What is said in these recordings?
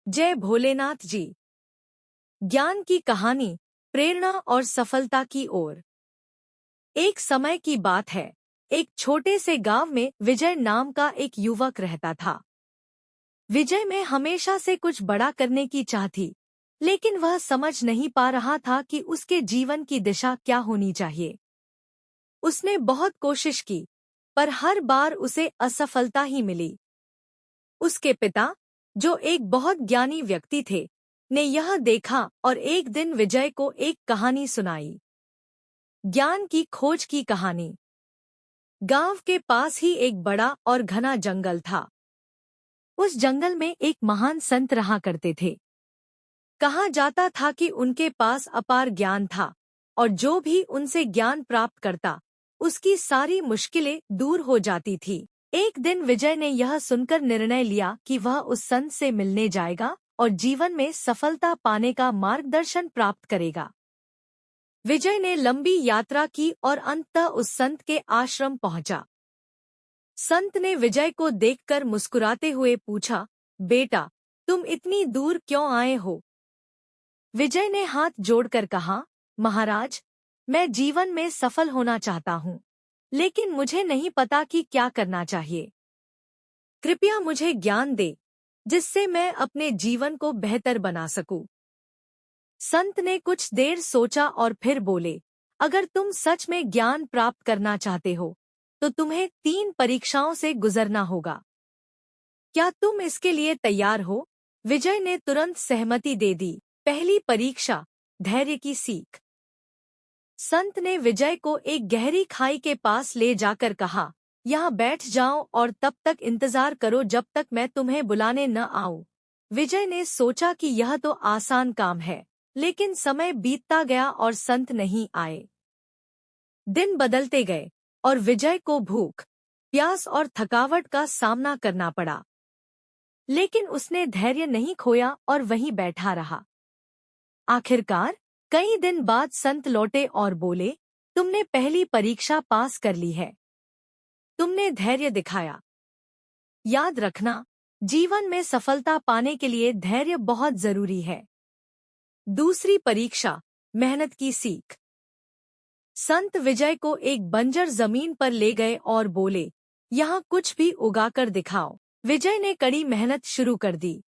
जय भोलेनाथ जी। ज्ञान की कहानी, प्रेरणा और सफलता की ओर। एक समय की बात है। एक छोटे से गांव में विजय नाम का एक युवक रहता था। विजय में हमेशा से कुछ बड़ा करने की चाह थी, लेकिन वह समझ नहीं पा रहा था कि उसके जीवन की दिशा क्या होनी चाहिए। उसने बहुत कोशिश की, पर हर बार उसे असफलता ही मिली। उसके पिता, जो एक बहुत ज्ञानी व्यक्ति थे, ने यह देखा और एक दिन विजय को एक कहानी सुनाई। ज्ञान की खोज की कहानी। गांव के पास ही एक बड़ा और घना जंगल था। उस जंगल में एक महान संत रहा करते थे। कहा जाता था कि उनके पास अपार ज्ञान था, और जो भी उनसे ज्ञान प्राप्त करता, उसकी सारी मुश्किलें दूर हो जाती थी। एक दिन विजय ने यह सुनकर निर्णय लिया कि वह उस संत से मिलने जाएगा और जीवन में सफलता पाने का मार्गदर्शन प्राप्त करेगा। विजय ने लंबी यात्रा की और अंततः उस संत के आश्रम पहुंचा। संत ने विजय को देखकर मुस्कुराते हुए पूछा, बेटा, तुम इतनी दूर क्यों आए हो? विजय ने हाथ जोड़कर कहा, महाराज, मैं जीवन में सफल होना चाहता हूँ, लेकिन मुझे नहीं पता कि क्या करना चाहिए। कृपया मुझे ज्ञान दे, जिससे मैं अपने जीवन को बेहतर बना सकूं। संत ने कुछ देर सोचा और फिर बोले, अगर तुम सच में ज्ञान प्राप्त करना चाहते हो, तो तुम्हें 3 परीक्षाओं से गुजरना होगा। क्या तुम इसके लिए तैयार हो? विजय ने तुरंत सहमति दे दी। पहली परीक्षा, धैर्य की सीख। संत ने विजय को एक गहरी खाई के पास ले जाकर कहा, यहाँ बैठ जाओ और तब तक इंतजार करो जब तक मैं तुम्हें बुलाने न आऊं। विजय ने सोचा कि यह तो आसान काम है, लेकिन समय बीतता गया और संत नहीं आए। दिन बदलते गए और विजय को भूख, प्यास और थकावट का सामना करना पड़ा, लेकिन उसने धैर्य नहीं खोया और वहीं बैठा रहा। आखिरकार कई दिन बाद संत लौटे और बोले, तुमने पहली परीक्षा पास कर ली है। तुमने धैर्य दिखाया। याद रखना, जीवन में सफलता पाने के लिए धैर्य बहुत जरूरी है। दूसरी परीक्षा, मेहनत की सीख। संत विजय को एक बंजर जमीन पर ले गए और बोले, यहाँ कुछ भी उगाकर दिखाओ। विजय ने कड़ी मेहनत शुरू कर दी।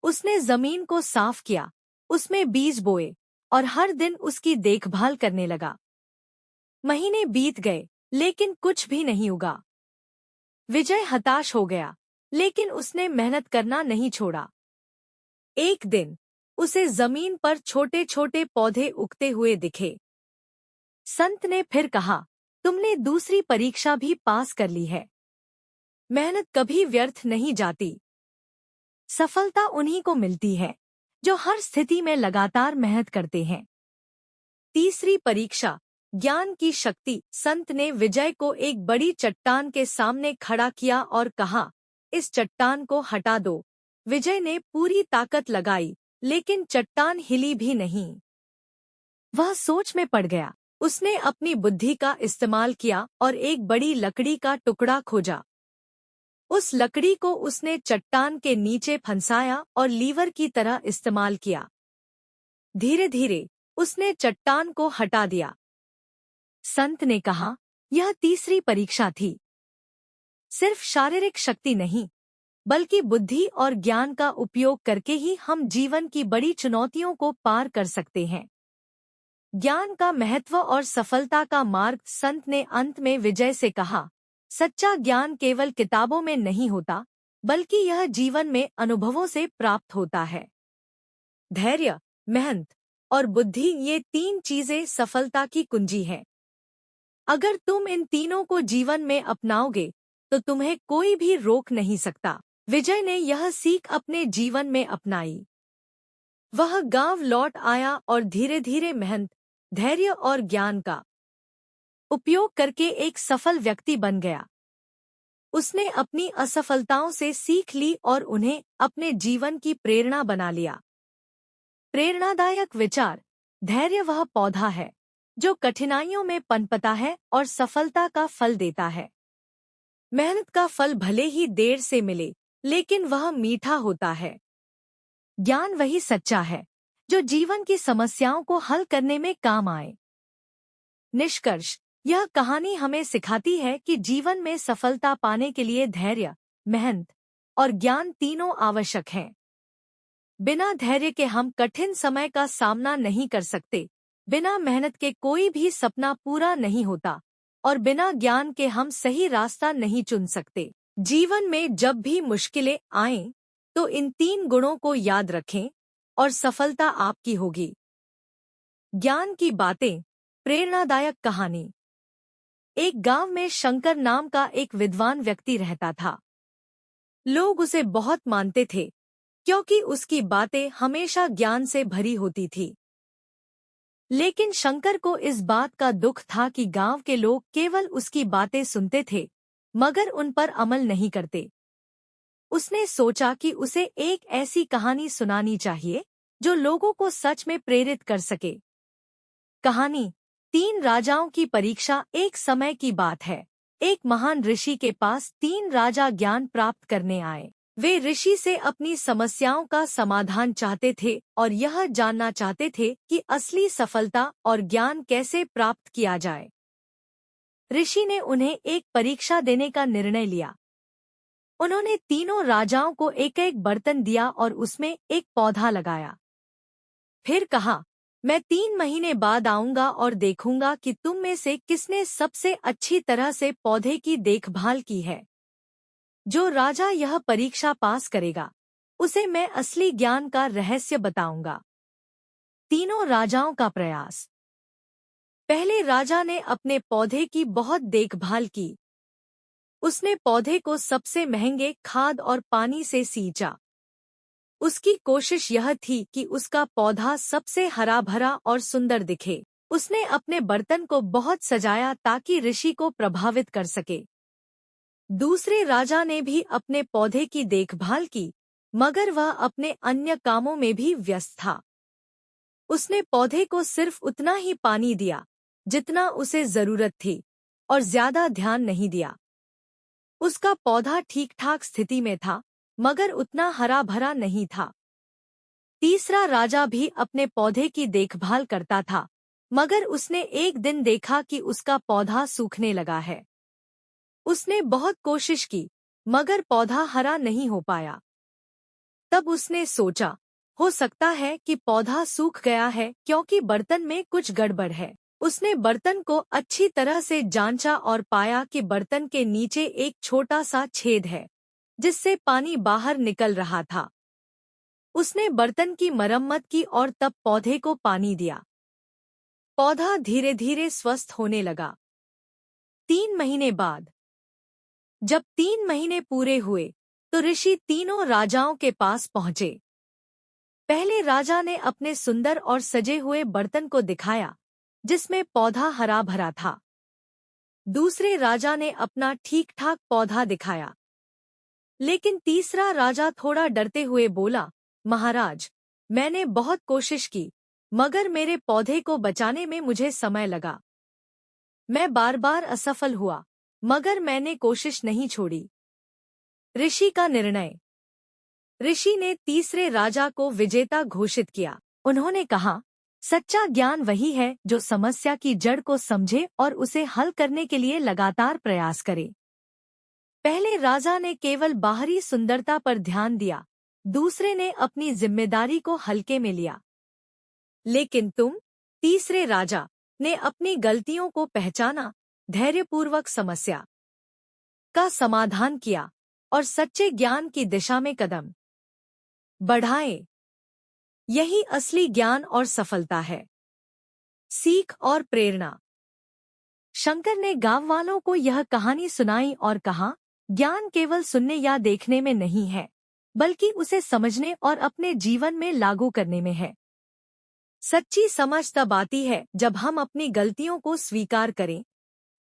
उसने जमीन को साफ किया, उसमें बीज बोए और हर दिन उसकी देखभाल करने लगा। महीने बीत गए, लेकिन कुछ भी नहीं उगा। विजय हताश हो गया, लेकिन उसने मेहनत करना नहीं छोड़ा। एक दिन उसे जमीन पर छोटे छोटे पौधे उगते हुए दिखे। संत ने फिर कहा, तुमने दूसरी परीक्षा भी पास कर ली है। मेहनत कभी व्यर्थ नहीं जाती। सफलता उन्हीं को मिलती है जो हर स्थिति में लगातार मेहनत करते हैं। तीसरी परीक्षा, ज्ञान की शक्ति। संत ने विजय को एक बड़ी चट्टान के सामने खड़ा किया और कहा, इस चट्टान को हटा दो। विजय ने पूरी ताकत लगाई, लेकिन चट्टान हिली भी नहीं। वह सोच में पड़ गया। उसने अपनी बुद्धि का इस्तेमाल किया और एक बड़ी लकड़ी का टुकड़ा खोजा। उस लकड़ी को उसने चट्टान के नीचे फंसाया और लीवर की तरह इस्तेमाल किया। धीरे धीरे उसने चट्टान को हटा दिया। संत ने कहा, यह तीसरी परीक्षा थी। सिर्फ शारीरिक शक्ति नहीं, बल्कि बुद्धि और ज्ञान का उपयोग करके ही हम जीवन की बड़ी चुनौतियों को पार कर सकते हैं। ज्ञान का महत्व और सफलता का मार्ग। संत ने अंत में विजय से कहा, सच्चा ज्ञान केवल किताबों में नहीं होता, बल्कि यह जीवन में अनुभवों से प्राप्त होता है। धैर्य, मेहनत और बुद्धि, ये 3 चीजें सफलता की कुंजी हैं। अगर तुम इन तीनों को जीवन में अपनाओगे, तो तुम्हें कोई भी रोक नहीं सकता। विजय ने यह सीख अपने जीवन में अपनाई। वह गांव लौट आया और धीरे धीरे मेहनत, धैर्य और ज्ञान का उपयोग करके एक सफल व्यक्ति बन गया। उसने अपनी असफलताओं से सीख ली और उन्हें अपने जीवन की प्रेरणा बना लिया। प्रेरणादायक विचार। धैर्य वह पौधा है जो कठिनाइयों में पनपता है और सफलता का फल देता है। मेहनत का फल भले ही देर से मिले, लेकिन वह मीठा होता है। ज्ञान वही सच्चा है जो जीवन की समस्याओं को हल करने में काम आए। निष्कर्ष, यह कहानी हमें सिखाती है कि जीवन में सफलता पाने के लिए धैर्य, मेहनत और ज्ञान तीनों आवश्यक हैं। बिना धैर्य के हम कठिन समय का सामना नहीं कर सकते, बिना मेहनत के कोई भी सपना पूरा नहीं होता और बिना ज्ञान के हम सही रास्ता नहीं चुन सकते। जीवन में जब भी मुश्किलें आएं, तो इन 3 गुणों को याद रखें और सफलता आपकी होगी। ज्ञान की बातें। प्रेरणादायक कहानी। एक गांव में शंकर नाम का एक विद्वान व्यक्ति रहता था। लोग उसे बहुत मानते थे क्योंकि उसकी बातें हमेशा ज्ञान से भरी होती थी। लेकिन शंकर को इस बात का दुख था कि गांव के लोग केवल उसकी बातें सुनते थे मगर उन पर अमल नहीं करते। उसने सोचा कि उसे एक ऐसी कहानी सुनानी चाहिए जो लोगों को सच में प्रेरित कर सके। कहानी 3 राजाओं की परीक्षा। एक समय की बात है, एक महान ऋषि के पास 3 राजा ज्ञान प्राप्त करने आए। वे ऋषि से अपनी समस्याओं का समाधान चाहते थे और यह जानना चाहते थे कि असली सफलता और ज्ञान कैसे प्राप्त किया जाए। ऋषि ने उन्हें एक परीक्षा देने का निर्णय लिया। उन्होंने तीनों राजाओं को एक एक बर्तन दिया और उसमें एक पौधा लगाया। फिर कहा, मैं 3 महीने बाद आऊंगा और देखूंगा कि तुम में से किसने सबसे अच्छी तरह से पौधे की देखभाल की है। जो राजा यह परीक्षा पास करेगा, उसे मैं असली ज्ञान का रहस्य बताऊंगा। तीनों राजाओं का प्रयास। पहले राजा ने अपने पौधे की बहुत देखभाल की। उसने पौधे को सबसे महंगे खाद और पानी से सींचा। उसकी कोशिश यह थी कि उसका पौधा सबसे हरा भरा और सुंदर दिखे। उसने अपने बर्तन को बहुत सजाया ताकि ऋषि को प्रभावित कर सके। दूसरे राजा ने भी अपने पौधे की देखभाल की, मगर वह अपने अन्य कामों में भी व्यस्त था। उसने पौधे को सिर्फ उतना ही पानी दिया जितना उसे जरूरत थी और ज्यादा ध्यान नहीं दिया। उसका पौधा ठीक-ठाक स्थिति में था, मगर उतना हरा भरा नहीं था। तीसरा राजा भी अपने पौधे की देखभाल करता था, मगर उसने एक दिन देखा कि उसका पौधा सूखने लगा है। उसने बहुत कोशिश की, मगर पौधा हरा नहीं हो पाया। तब उसने सोचा, हो सकता है कि पौधा सूख गया है क्योंकि बर्तन में कुछ गड़बड़ है। उसने बर्तन को अच्छी तरह से जांचा और पाया कि बर्तन के नीचे एक छोटा सा छेद है, जिससे पानी बाहर निकल रहा था। उसने बर्तन की मरम्मत की और तब पौधे को पानी दिया। पौधा धीरे धीरे स्वस्थ होने लगा। 3 महीने बाद, जब 3 महीने पूरे हुए, तो ऋषि तीनों राजाओं के पास पहुंचे। पहले राजा ने अपने सुंदर और सजे हुए बर्तन को दिखाया, जिसमें पौधा हरा भरा था। दूसरे राजा ने अपना ठीक-ठाक पौधा दिखाया। लेकिन तीसरा राजा थोड़ा डरते हुए बोला, महाराज, मैंने बहुत कोशिश की, मगर मेरे पौधे को बचाने में मुझे समय लगा। मैं बार-बार असफल हुआ, मगर मैंने कोशिश नहीं छोड़ी। ऋषि का निर्णय। ऋषि ने तीसरे राजा को विजेता घोषित किया। उन्होंने कहा, सच्चा ज्ञान वही है जो समस्या की जड़ को समझे और उसे हल करने के लिए लगातार प्रयास करे। पहले राजा ने केवल बाहरी सुंदरता पर ध्यान दिया, दूसरे ने अपनी जिम्मेदारी को हल्के में लिया। लेकिन तुम, तीसरे राजा, ने अपनी गलतियों को पहचाना, धैर्यपूर्वक समस्या का समाधान किया और सच्चे ज्ञान की दिशा में कदम बढ़ाए। यही असली ज्ञान और सफलता है। सीख और प्रेरणा। शंकर ने गांव वालों को यह कहानी सुनाई और कहा, ज्ञान केवल सुनने या देखने में नहीं है, बल्कि उसे समझने और अपने जीवन में लागू करने में है। सच्ची समझ तब आती है जब हम अपनी गलतियों को स्वीकार करें,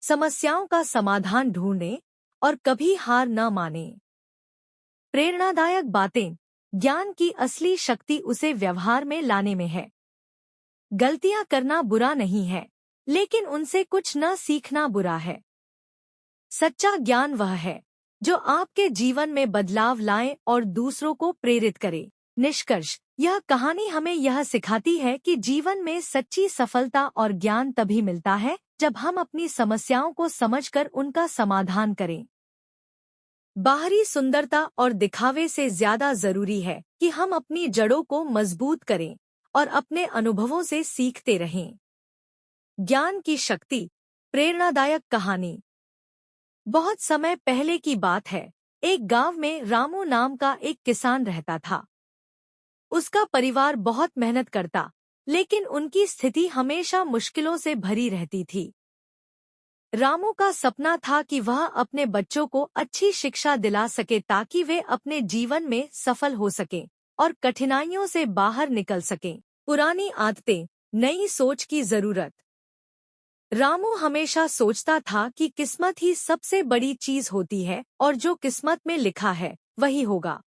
समस्याओं का समाधान ढूंढें और कभी हार न मानें। प्रेरणादायक बातें। ज्ञान की असली शक्ति उसे व्यवहार में लाने में है। गलतियां करना बुरा नहीं है, लेकिन उनसे कुछ न सीखना बुरा है। सच्चा ज्ञान वह है जो आपके जीवन में बदलाव लाए और दूसरों को प्रेरित करे। निष्कर्ष, यह कहानी हमें यह सिखाती है कि जीवन में सच्ची सफलता और ज्ञान तभी मिलता है जब हम अपनी समस्याओं को समझकर उनका समाधान करें। बाहरी सुंदरता और दिखावे से ज्यादा जरूरी है कि हम अपनी जड़ों को मजबूत करें और अपने अनुभवों से सीखते रहें। ज्ञान की शक्ति। प्रेरणादायक कहानी। बहुत समय पहले की बात है। एक गांव में रामू नाम का एक किसान रहता था। उसका परिवार बहुत मेहनत करता, लेकिन उनकी स्थिति हमेशा मुश्किलों से भरी रहती थी। रामू का सपना था कि वह अपने बच्चों को अच्छी शिक्षा दिला सके ताकि वे अपने जीवन में सफल हो सकें और कठिनाइयों से बाहर निकल सकें। पुरानी आदतें, नई सोच की जरूरत। रामू हमेशा सोचता था कि किस्मत ही सबसे बड़ी चीज होती है और जो किस्मत में लिखा है वही होगा।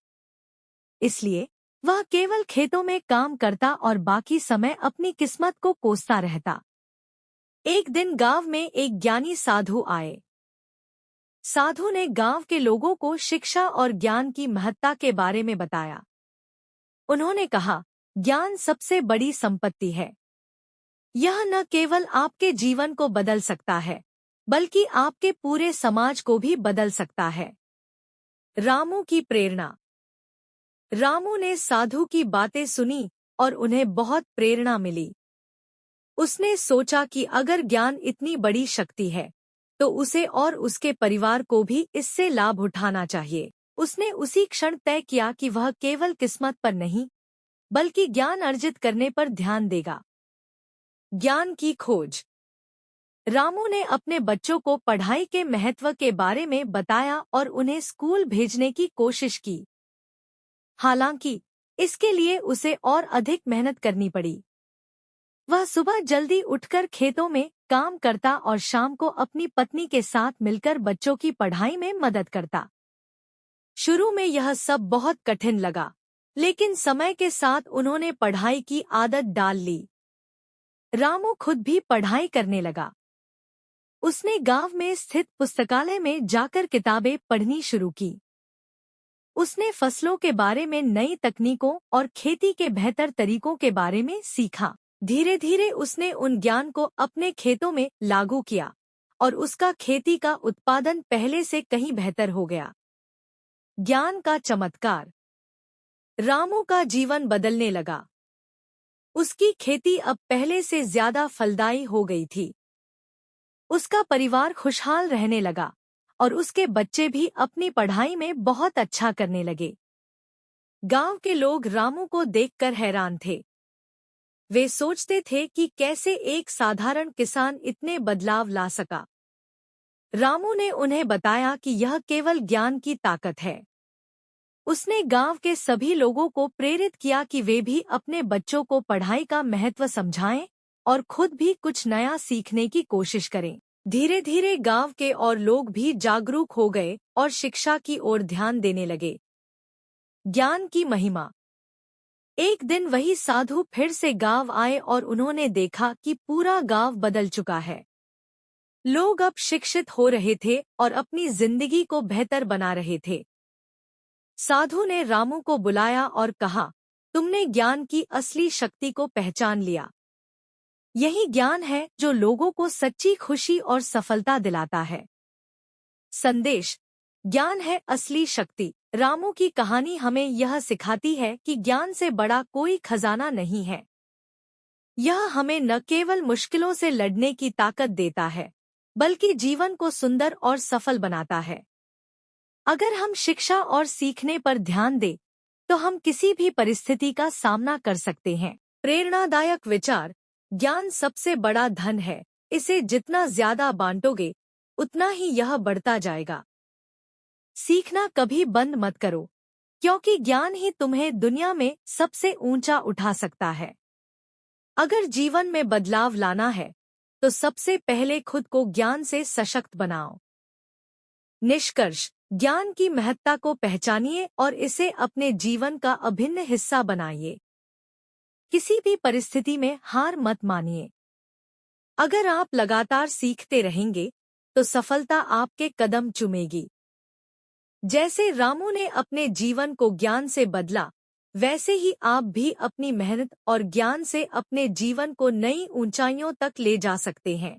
इसलिए वह केवल खेतों में काम करता और बाकी समय अपनी किस्मत को कोसता रहता। एक दिन गांव में एक ज्ञानी साधु आए। साधु ने गांव के लोगों को शिक्षा और ज्ञान की महत्ता के बारे में बताया। उन्होंने कहा, ज्ञान सबसे बड़ी संपत्ति है। यह न केवल आपके जीवन को बदल सकता है, बल्कि आपके पूरे समाज को भी बदल सकता है। रामू की प्रेरणा। रामू ने साधु की बातें सुनी और उन्हें बहुत प्रेरणा मिली। उसने सोचा कि अगर ज्ञान इतनी बड़ी शक्ति है, तो उसे और उसके परिवार को भी इससे लाभ उठाना चाहिए। उसने उसी क्षण तय किया कि वह केवल किस्मत पर नहीं, बल्कि ज्ञान अर्जित करने पर ध्यान देगा। ज्ञान की खोज। रामू ने अपने बच्चों को पढ़ाई के महत्व के बारे में बताया और उन्हें स्कूल भेजने की कोशिश की। हालांकि इसके लिए उसे और अधिक मेहनत करनी पड़ी। वह सुबह जल्दी उठकर खेतों में काम करता और शाम को अपनी पत्नी के साथ मिलकर बच्चों की पढ़ाई में मदद करता। शुरू में यह सब बहुत कठिन लगा, लेकिन समय के साथ उन्होंने पढ़ाई की आदत डाल ली। रामू खुद भी पढ़ाई करने लगा। उसने गांव में स्थित पुस्तकालय में जाकर किताबें पढ़नी शुरू की। उसने फसलों के बारे में नई तकनीकों और खेती के बेहतर तरीकों के बारे में सीखा। धीरे धीरे उसने उन ज्ञान को अपने खेतों में लागू किया और उसका खेती का उत्पादन पहले से कहीं बेहतर हो गया। ज्ञान का चमत्कार। रामू का जीवन बदलने लगा। उसकी खेती अब पहले से ज्यादा फलदायी हो गई थी। उसका परिवार खुशहाल रहने लगा और उसके बच्चे भी अपनी पढ़ाई में बहुत अच्छा करने लगे। गांव के लोग रामू को देखकर हैरान थे। वे सोचते थे कि कैसे एक साधारण किसान इतने बदलाव ला सका। रामू ने उन्हें बताया कि यह केवल ज्ञान की ताकत है। उसने गांव के सभी लोगों को प्रेरित किया कि वे भी अपने बच्चों को पढ़ाई का महत्व समझाएं और खुद भी कुछ नया सीखने की कोशिश करें। धीरे धीरे गांव के और लोग भी जागरूक हो गए और शिक्षा की ओर ध्यान देने लगे। ज्ञान की महिमा। एक दिन वही साधु फिर से गांव आए और उन्होंने देखा कि पूरा गांव बदल चुका है। लोग अब शिक्षित हो रहे थे और अपनी जिंदगी को बेहतर बना रहे थे। साधु ने रामू को बुलाया और कहा, तुमने ज्ञान की असली शक्ति को पहचान लिया। यही ज्ञान है जो लोगों को सच्ची खुशी और सफलता दिलाता है। संदेश। ज्ञान है असली शक्ति। रामू की कहानी हमें यह सिखाती है कि ज्ञान से बड़ा कोई खजाना नहीं है। यह हमें न केवल मुश्किलों से लड़ने की ताकत देता है, बल्कि जीवन को सुंदर और सफल बनाता है। अगर हम शिक्षा और सीखने पर ध्यान दें, तो हम किसी भी परिस्थिति का सामना कर सकते हैं। प्रेरणादायक विचार। ज्ञान सबसे बड़ा धन है। इसे जितना ज्यादा बांटोगे, उतना ही यह बढ़ता जाएगा। सीखना कभी बंद मत करो, क्योंकि ज्ञान ही तुम्हें दुनिया में सबसे ऊंचा उठा सकता है। अगर जीवन में बदलाव लाना है, तो सबसे पहले खुद को ज्ञान से सशक्त बनाओ। निष्कर्ष। ज्ञान की महत्ता को पहचानिए और इसे अपने जीवन का अभिन्न हिस्सा बनाइए। किसी भी परिस्थिति में हार मत मानिए। अगर आप लगातार सीखते रहेंगे, तो सफलता आपके कदम चूमेगी। जैसे रामू ने अपने जीवन को ज्ञान से बदला, वैसे ही आप भी अपनी मेहनत और ज्ञान से अपने जीवन को नई ऊंचाइयों तक ले जा सकते हैं।